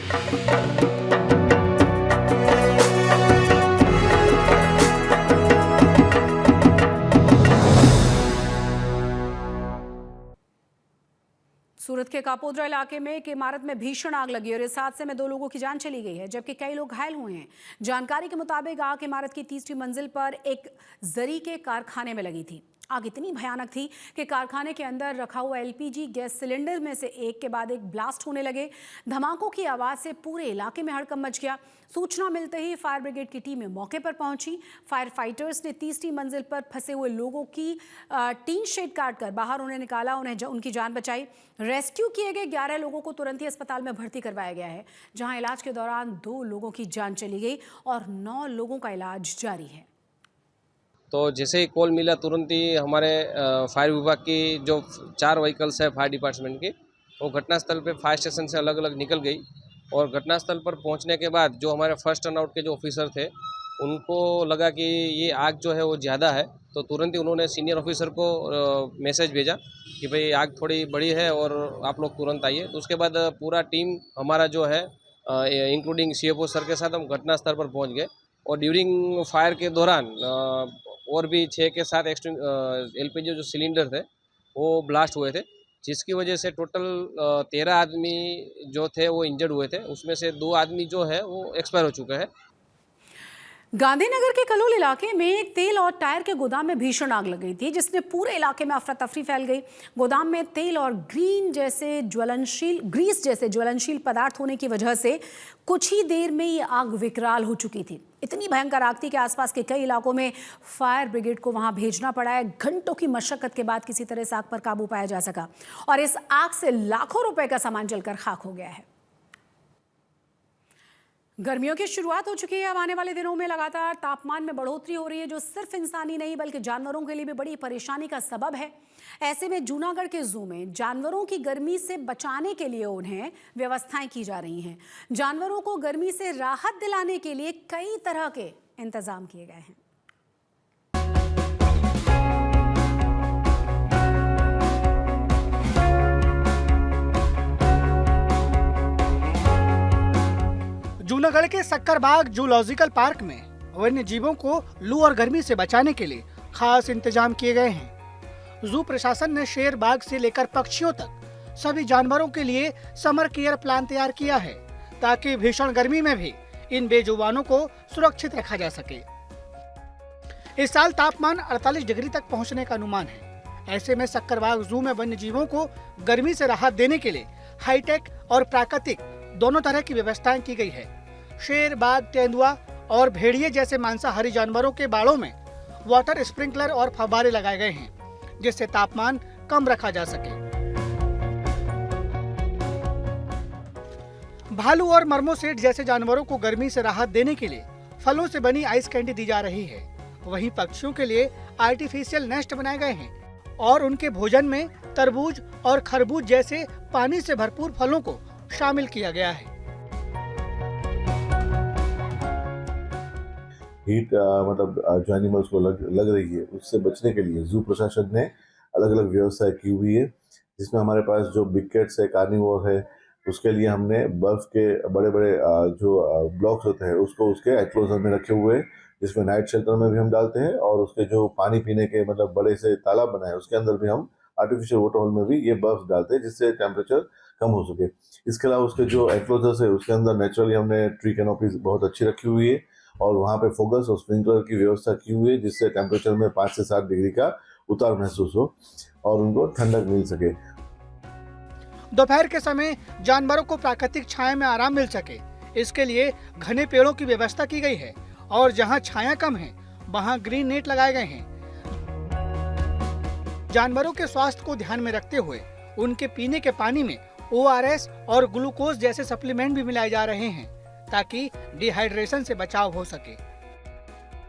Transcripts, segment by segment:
सूरत के कापोद्रा इलाके में एक इमारत में भीषण आग लगी और इस हादसे में 2 लोगों की जान चली गई है, जबकि कई लोग घायल हुए हैं। जानकारी के मुताबिक आग इमारत की तीसरी मंजिल पर एक जरी के कारखाने में लगी थी। आग इतनी भयानक थी कि कारखाने के अंदर रखा हुआ एलपीजी गैस सिलेंडर में से एक के बाद एक ब्लास्ट होने लगे। धमाकों की आवाज से पूरे इलाके में हड़कंप मच गया। सूचना मिलते ही फायर ब्रिगेड की टीमें मौके पर पहुंची। फायर फाइटर्स ने तीसरी मंजिल पर फंसे हुए लोगों की टीन शेड काटकर बाहर उन्हें निकाला, उनकी जान बचाई। रेस्क्यू किए गए 11 लोगों को तुरंत ही अस्पताल में भर्ती करवाया गया है, जहां इलाज के दौरान 2 लोगों की जान चली गई और 9 लोगों का इलाज जारी है। तो जैसे ही कॉल मिला तुरंत ही हमारे फायर विभाग की जो 4 व्हीकल्स है फायर डिपार्टमेंट की, वो घटनास्थल पे फायर स्टेशन से अलग अलग निकल गई। और घटनास्थल पर पहुंचने के बाद जो हमारे फर्स्ट टर्नआउट के जो ऑफिसर थे, उनको लगा कि ये आग जो है वो ज़्यादा है, तो तुरंत ही उन्होंने सीनियर ऑफिसर को मैसेज भेजा कि भाई आग थोड़ी बड़ी है और आप लोग तुरंत आइए। तो उसके बाद पूरा टीम हमारा जो है इंक्लूडिंग सीएफओ सर के साथ हम घटनास्थल पर पहुँच गए। और ड्यूरिंग फायर के दौरान और भी 6 के 7 एलपीजी जो सिलेंडर थे वो ब्लास्ट हुए थे, जिसकी वजह से टोटल 13 आदमी जो थे वो इंजर्ड हुए थे। उसमें से 2 आदमी जो है वो एक्सपायर हो चुके हैं। गांधीनगर के कलोल इलाके में एक तेल और टायर के गोदाम में भीषण आग लग गई थी, जिसने पूरे इलाके में अफरा तफरी फैल गई। गोदाम में तेल और ग्रीस जैसे ज्वलनशील पदार्थ होने की वजह से कुछ ही देर में ये आग विकराल हो चुकी थी। इतनी भयंकर आग थी कि आसपास के कई इलाकों में फायर ब्रिगेड को वहां भेजना पड़ा है। घंटों की मशक्कत के बाद किसी तरह इस आग पर काबू पाया जा सका और इस आग से लाखों रुपए का सामान जलकर खाक हो गया है। गर्मियों की शुरुआत हो चुकी है। अब आने वाले दिनों में लगातार तापमान में बढ़ोतरी हो रही है, जो सिर्फ इंसानी नहीं बल्कि जानवरों के लिए भी बड़ी परेशानी का सबब है। ऐसे में जूनागढ़ के जू में जानवरों की गर्मी से बचाने के लिए उन्हें व्यवस्थाएं की जा रही हैं। जानवरों को गर्मी से राहत दिलाने के लिए कई तरह के इंतजाम किए गए हैं। जूनागढ़ के सक्करबाग जूलॉजिकल पार्क में वन्य जीवों को लू और गर्मी से बचाने के लिए खास इंतजाम किए गए हैं। जू प्रशासन ने शेर, बाघ से लेकर पक्षियों तक सभी जानवरों के लिए समर केयर प्लान तैयार किया है, ताकि भीषण गर्मी में भी इन बेजुबानों को सुरक्षित रखा जा सके। इस साल तापमान 48 डिग्री तक पहुंचने का अनुमान है। ऐसे में सक्करबाग जू में वन्य जीवों को गर्मी से राहत देने के लिए हाईटेक और प्राकृतिक दोनों तरह की व्यवस्थाएं की गई है। शेर, बाघ, तेंदुआ और भेड़िए जैसे मांसाहारी जानवरों के बाड़ों में वाटर स्प्रिंकलर और फव्वारे लगाए गए हैं, जिससे तापमान कम रखा जा सके। भालू और मर्मोसेट जैसे जानवरों को गर्मी से राहत देने के लिए फलों से बनी आइस कैंडी दी जा रही है। वहीं पक्षियों के लिए आर्टिफिशियल नेस्ट बनाए गए हैं और उनके भोजन में तरबूज और खरबूज जैसे पानी से भरपूर फलों को शामिल किया गया है। हीट मतलब जो एनिमल्स को लग रही है, उससे बचने के लिए जू प्रशासन ने अलग अलग व्यवस्था की हुई है, जिसमें हमारे पास जो बिग कैट्स है, कार्निवोर है, उसके लिए हमने बर्फ के बड़े बड़े जो ब्लॉक्स होते हैं उसको उसके एंक्लोजर में रखे हुए हैं, जिसमें नाइट शेल्टर में भी हम डालते हैं और उसके जो पानी पीने के मतलब बड़े से तालाब बनाए उसके अंदर भी हम आर्टिफिशियल वाटर होल में भी ये बर्फ डालते हैं, जिससे टेम्परेचर कम हो सके। इसके अलावा उसके जो एंक्लोजर्स है उसके अंदर नेचुरली हमने ट्री कैनोपी बहुत अच्छी रखी हुई है और वहाँ पे फोकस और स्प्रिंकलर की व्यवस्था की हुई है, जिससे टेम्परेचर में 5 से 7 डिग्री का उतार महसूस हो और उनको ठंडक मिल सके। दोपहर के समय जानवरों को प्राकृतिक छाया में आराम मिल सके, इसके लिए घने पेड़ों की व्यवस्था की गई है और जहां छाया कम है वहां ग्रीन नेट लगाए गए हैं। जानवरों के स्वास्थ्य को ध्यान में रखते हुए उनके पीने के पानी में ORS और ग्लूकोज जैसे सप्लीमेंट भी मिलाए जा रहे हैं, ताकि डिहाइड्रेशन से बचाव हो सके।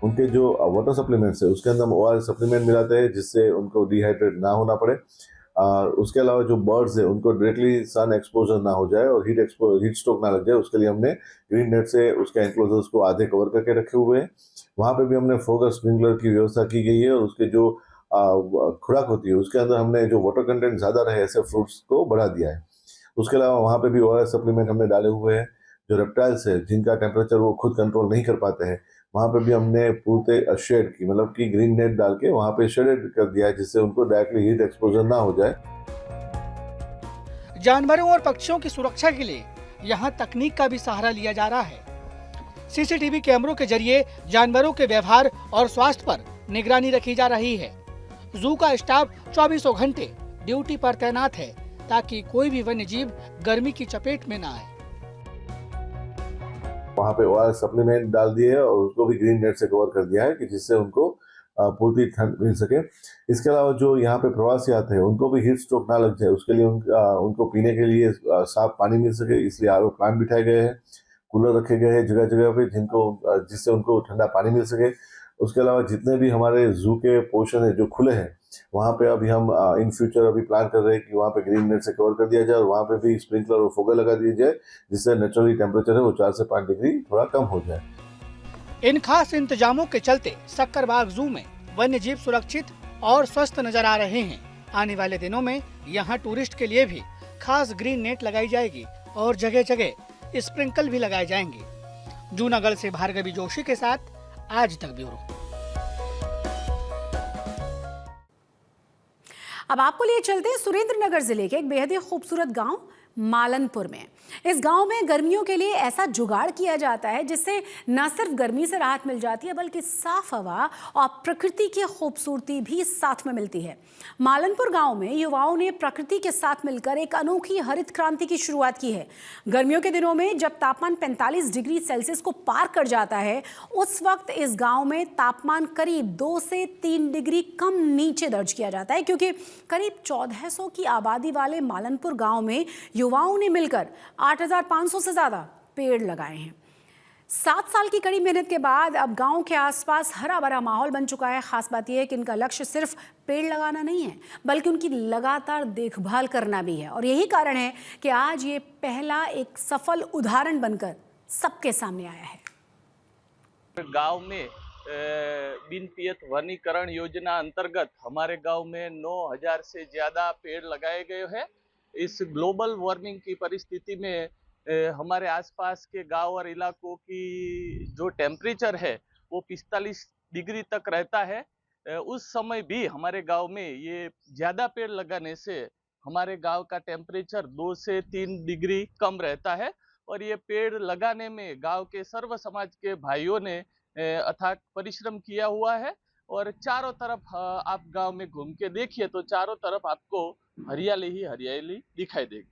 उनके जो वाटर सप्लीमेंट्स है उसके अंदर हम ORS सप्लीमेंट मिलाते हैं, जिससे उनको डिहाइड्रेट ना होना पड़े। उसके अलावा जो बर्ड्स है उनको डायरेक्टली सन एक्सपोजर ना हो जाए और हीट स्ट्रोक ना लग जाए, उसके लिए हमने ग्रीन नेट से उसके एंक्लोजर्स को आधे कवर करके रखे हुए हैं। वहाँ पे भी हमने फोकस स्प्रिंकलर की व्यवस्था की गई है और उसके जो खुराक होती है उसके अंदर हमने जो वाटर कंटेंट ज़्यादा रहे ऐसे फ्रूट्स को बढ़ा दिया है। उसके अलावा वहाँ पे भी ORS सप्लीमेंट हमने डाले हुए हैं, जो रेप्टाइल्स है जिनका टेम्परेचर वो खुद कंट्रोल नहीं कर पाते हैं, वहाँ पे भी हमने पूरे शेड की मतलब कि ग्रीन नेट डाल के वहाँ पे शेडेड कर दिया है, जिससे उनको डायरेक्टली हीट एक्सपोजर ना हो जाए। जानवरों और पक्षियों की सुरक्षा के लिए यहाँ तकनीक का भी सहारा लिया जा रहा है। सीसीटीवी कैमरों के जरिए जानवरों के व्यवहार और स्वास्थ्य पर निगरानी रखी जा रही है। जू का स्टाफ 24 घंटे ड्यूटी पर तैनात है ताकि कोई भी वन्य जीव गर्मी की चपेट में न आए। वहाँ पे ORS सप्लीमेंट डाल दिए है और उसको भी ग्रीन नेट से कवर कर दिया है कि जिससे उनको पूर्ति ठंड मिल सके। इसके अलावा जो यहाँ पे प्रवासी आते हैं उनको भी हीट स्ट्रोक ना लग जाए, उसके लिए उनको पीने के लिए साफ पानी मिल सके, इसलिए RO प्लांट बिठाए गए हैं, कूलर रखे गए हैं जगह जगह पे जिससे उनको ठंडा पानी मिल सके। उसके अलावा जितने भी हमारे जू के पोर्शन है जो खुले हैं, वहाँ पे अभी हम इन फ्यूचर अभी प्लान कर रहे हैं कि वहाँ पे ग्रीन नेट से कवर कर दिया जाए और वहाँ पे भी स्प्रिंकलर और फोगर लगा दिया जाए, जिससे नेचुरली टेम्परेचर है वो 4 से 5 डिग्री थोड़ा कम हो जाए। इन खास इंतजामों के चलते सक्करबाग जू में वन्य जीव सुरक्षित और स्वस्थ नजर आ रहे हैं। आने वाले दिनों में यहाँ टूरिस्ट के लिए भी खास ग्रीन नेट लगाई जाएगी और जगह जगह स्प्रिंकल भी लगाए जाएंगे। जूनागढ़ से भार्गवी जोशी के साथ आज तक ब्यूरो। अब आपको लिए चलते हैं सुरेंद्रनगर जिले के एक बेहद ही खूबसूरत गांव मालनपुर में। इस गांव में गर्मियों के लिए ऐसा जुगाड़ किया जाता है जिससे न सिर्फ गर्मी से राहत मिल जाती है बल्कि साफ हवा और प्रकृति की खूबसूरती भी साथ में मिलती है। मालनपुर गांव में युवाओं ने प्रकृति के साथ मिलकर एक अनोखी हरित क्रांति की शुरुआत की है। गर्मियों के दिनों में जब तापमान 45 डिग्री सेल्सियस को पार कर जाता है, उस वक्त इस गांव में तापमान करीब 2 से 3 डिग्री कम नीचे दर्ज किया जाता है, क्योंकि करीब 1400 की आबादी वाले मालनपुर गांव में युवाओं ने मिलकर 8500 से ज्यादा पेड़ लगाए हैं। 7 साल की कड़ी मेहनत के बाद अब गांव के आसपास हरा भरा माहौल बन चुका है। खास बात यह है कि इनका लक्ष्य सिर्फ पेड़ लगाना नहीं है बल्कि उनकी लगातार देखभाल करना भी है, और यही कारण है कि आज ये पहला एक सफल उदाहरण बनकर सबके सामने आया है। गांव में बिन पियत वनीकरण योजना अंतर्गत हमारे गांव में 9000 से ज्यादा पेड़ लगाए गए हैं। इस ग्लोबल वार्मिंग की परिस्थिति में हमारे आसपास के गांव और इलाकों की जो टेम्परेचर है वो 45 डिग्री तक रहता है। उस समय भी हमारे गांव में ये ज़्यादा पेड़ लगाने से हमारे गांव का टेम्परेचर 2 से 3 डिग्री कम रहता है। और ये पेड़ लगाने में गांव के सर्व समाज के भाइयों ने अथाक परिश्रम किया हुआ है। और चारों तरफ आप गांव में घूम के देखिए तो चारों तरफ आपको हरियाली ही हरियाली दिखाई देगी।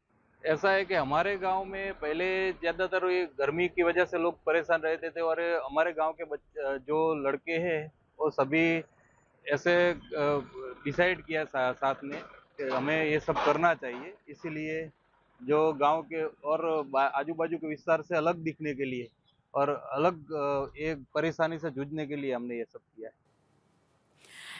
ऐसा है कि हमारे गांव में पहले ज़्यादातर ये गर्मी की वजह से लोग परेशान रहते थे, और हमारे गांव के जो लड़के हैं वो सभी ऐसे डिसाइड किया साथ में कि हमें ये सब करना चाहिए। इसीलिए जो गांव के और आजू बाजू के विस्तार से अलग दिखने के लिए और अलग एक परेशानी से जूझने के लिए हमने ये सब किया है।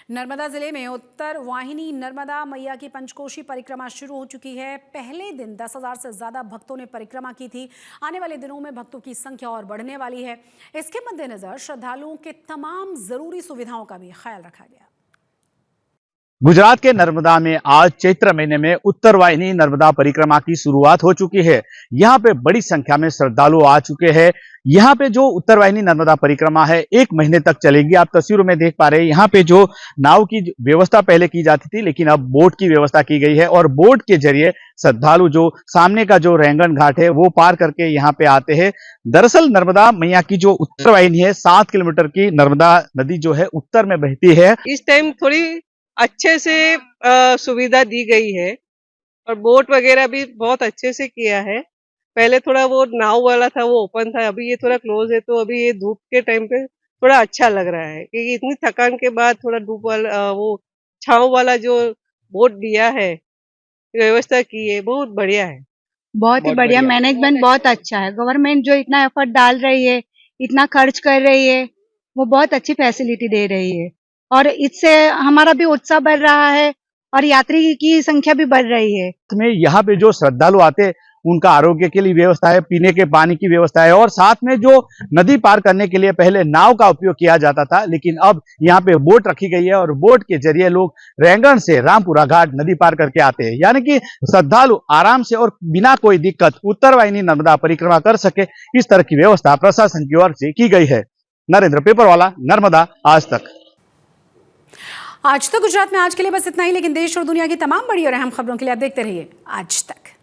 नर्मदा जिले में उत्तर वाहिनी नर्मदा मैया की पंचकोशी परिक्रमा शुरू हो चुकी है। पहले दिन 10,000 से ज्यादा भक्तों ने परिक्रमा की थी। आने वाले दिनों में भक्तों की संख्या और बढ़ने वाली है। इसके मद्देनजर श्रद्धालुओं के तमाम जरूरी सुविधाओं का भी ख्याल रखा गया। गुजरात के नर्मदा में आज चैत्र महीने में उत्तर वाहिनी नर्मदा परिक्रमा की शुरुआत हो चुकी है। यहाँ पे बड़ी संख्या में श्रद्धालु आ चुके हैं। यहाँ पे जो उत्तर वाहिनी नर्मदा परिक्रमा है 1 महीने तक चलेगी। आप तस्वीरों में देख पा रहे हैं, यहाँ पे जो नाव की व्यवस्था पहले की जाती थी, लेकिन अब बोट की व्यवस्था की गई है और बोट के जरिए श्रद्धालु जो सामने का जो रैंगन घाट है वो पार करके यहाँ पे आते हैं। दरअसल नर्मदा मैया की जो उत्तर वाहिनी है 7 किलोमीटर की नर्मदा नदी जो है उत्तर में बहती है। इस टाइम थोड़ी अच्छे से सुविधा दी गई है और बोट वगैरह भी बहुत अच्छे से किया है। पहले थोड़ा वो नाव वाला था वो ओपन था, अभी ये थोड़ा क्लोज है, तो अभी ये धूप के टाइम पे थोड़ा अच्छा लग रहा है क्योंकि इतनी थकान के बाद थोड़ा धूप वाला वो छांव वाला जो बोट दिया है, व्यवस्था की है, बहुत बढ़िया है। बहुत ही बढ़िया, मैनेजमेंट बहुत अच्छा है। गवर्नमेंट जो इतना एफर्ट डाल रही है, इतना खर्च कर रही है, वो बहुत अच्छी फैसिलिटी दे रही है और इससे हमारा भी उत्साह बढ़ रहा है और यात्री की संख्या भी बढ़ रही है। में यहाँ पे जो श्रद्धालु आते हैं उनका आरोग्य के लिए व्यवस्था है, पीने के पानी की व्यवस्था है और साथ में जो नदी पार करने के लिए पहले नाव का उपयोग किया जाता था, लेकिन अब यहाँ पे बोट रखी गई है और बोट के जरिए लोग रैंगण से रामपुरा घाट नदी पार करके आते हैं, यानी कि श्रद्धालु आराम से और बिना कोई दिक्कत उत्तरवाहिनी नर्मदा परिक्रमा कर सके, इस तरह की व्यवस्था प्रशासन की ओर से की गई है। नरेंद्र पेपरवाला, नर्मदा आज तक। आज तक गुजरात में आज के लिए बस इतना ही, लेकिन देश और दुनिया की तमाम बड़ी और अहम खबरों के लिए आप देखते रहिए आज तक।